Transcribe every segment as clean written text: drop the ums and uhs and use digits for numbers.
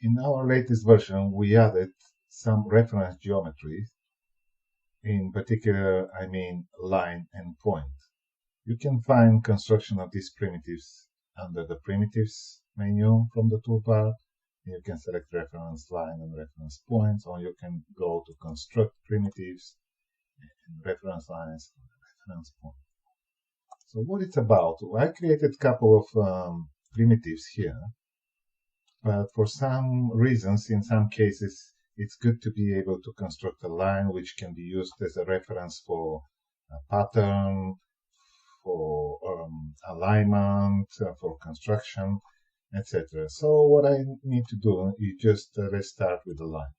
In our latest version, we added some reference geometries. In particular, I mean line and point. You can find construction of these primitives under the primitives menu from the toolbar. You can select reference line and reference points, or you can go to construct primitives and reference lines and reference points. So what it's about, I created a couple of primitives here, but for some reasons, in some cases, it's good to be able to construct a line which can be used as a reference for a pattern, for alignment, for construction, etc. So what I need to do is just let's start with the line.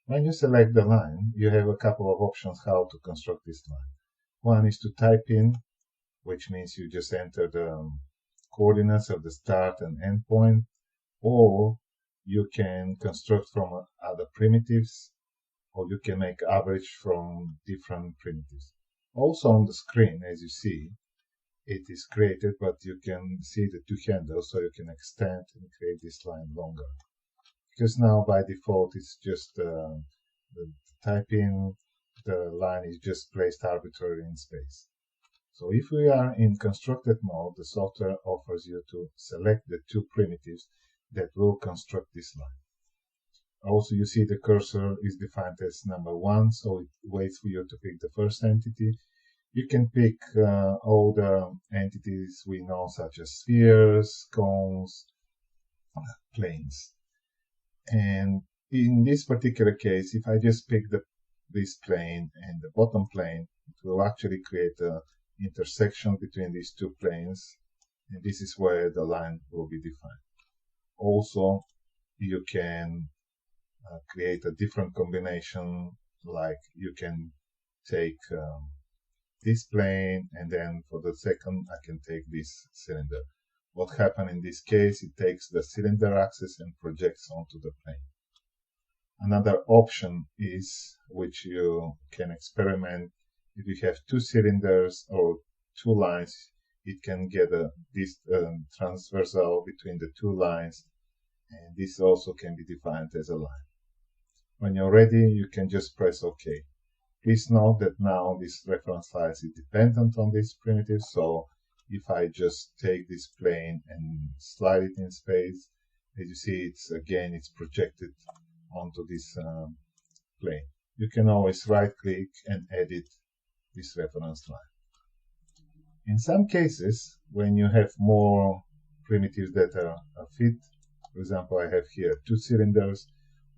When you select the line, you have a couple of options how to construct this line. One is to type in, which means you just enter the coordinates of the start and end point, or you can construct from other primitives, or you can make average from different primitives. Also on the screen, as you see, it is created, but you can see the two handles, so you can extend and create this line longer. Because now by default it's just the typing, the line is just placed arbitrarily in space. So if we are in constructed mode, the software offers you to select the two primitives that will construct this line. Also, you see the cursor is defined as number 1, so it waits for you to pick the first entity. You can pick all the entities we know, such as spheres, cones, planes. And in this particular case, if I just pick this plane and the bottom plane, it will actually create an intersection between these two planes, and this is where the line will be defined. Also, you can create a different combination, like you can take this plane, and then for the second I can take this cylinder. What happens in this case, it takes the cylinder axis and projects onto the plane. Another option is, which you can experiment, if you have two cylinders or two lines, it can get this transversal between the two lines, and this also can be defined as a line. When you're ready, you can just press OK. Please note that now this reference line is dependent on this primitive, so if I just take this plane and slide it in space, as you see, it's projected onto this plane. You can always right-click and edit this reference line. In some cases, when you have more primitives that are fit, for example, I have here two cylinders,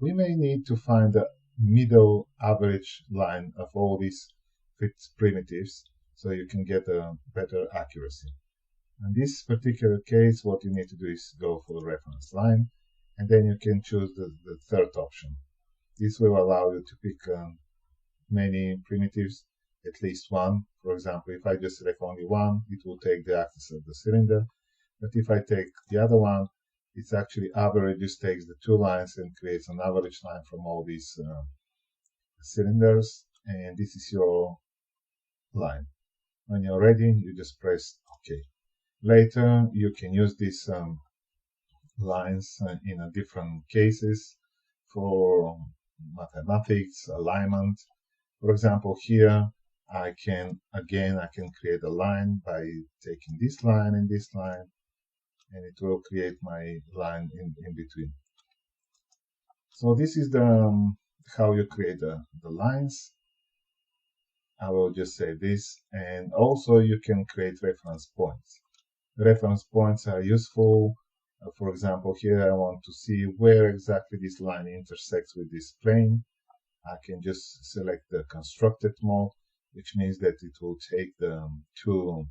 we may need to find the middle average line of all these fit primitives so you can get a better accuracy. In this particular case, what you need to do is go for the reference line, and then you can choose the third option. This will allow you to pick many primitives, at least one. For example, if I just select only one, it will take the axis of the cylinder. But if I take the other one, it's actually averages, takes the two lines and creates an average line from all these cylinders, and this is your line. When you're ready, you just press OK. Later, you can use these lines in different cases for mathematics, alignment. For example, here I can create a line by taking this line and this line, and it will create my line in between. So this is the how you create the lines. I will just say this, and also you can create reference points. Reference points are useful. For example, here I want to see where exactly this line intersects with this plane. I can just select the constructed mode, which means that it will take the two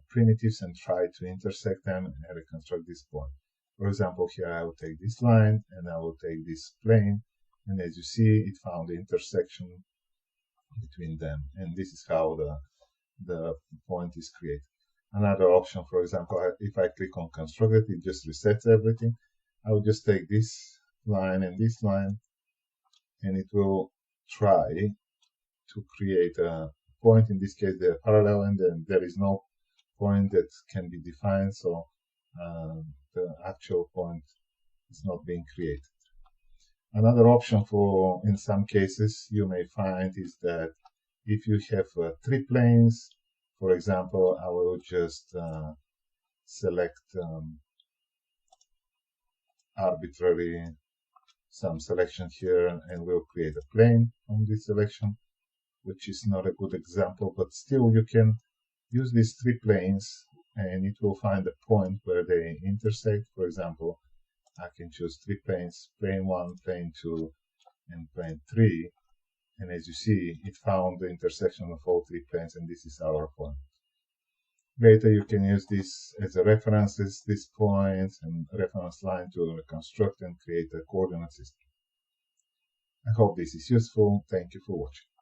primitives and try to intersect them and reconstruct this point. For example, here I will take this line and I will take this plane, and as you see, it found the intersection between them, and this is how the point is created. Another option, for example, if I click on constructed, it just resets everything. I will just take this line and this line, and it will try to create a point. In this case, they are parallel, and then there is no point that can be defined, so the actual point it's not being created. Another option for, in some cases, you may find is that if you have 3 planes, for example, I will just select arbitrary some selection here, and we'll create a plane from this selection, which is not a good example, but still you can use these 3 planes and it will find a point where they intersect. For example, I can choose 3 planes, plane 1, plane 2, and plane 3, and as you see, it found the intersection of all 3 planes, and this is our point. Later you can use this as a references, these points and reference line to reconstruct and create a coordinate system. I hope this is useful. Thank you for watching.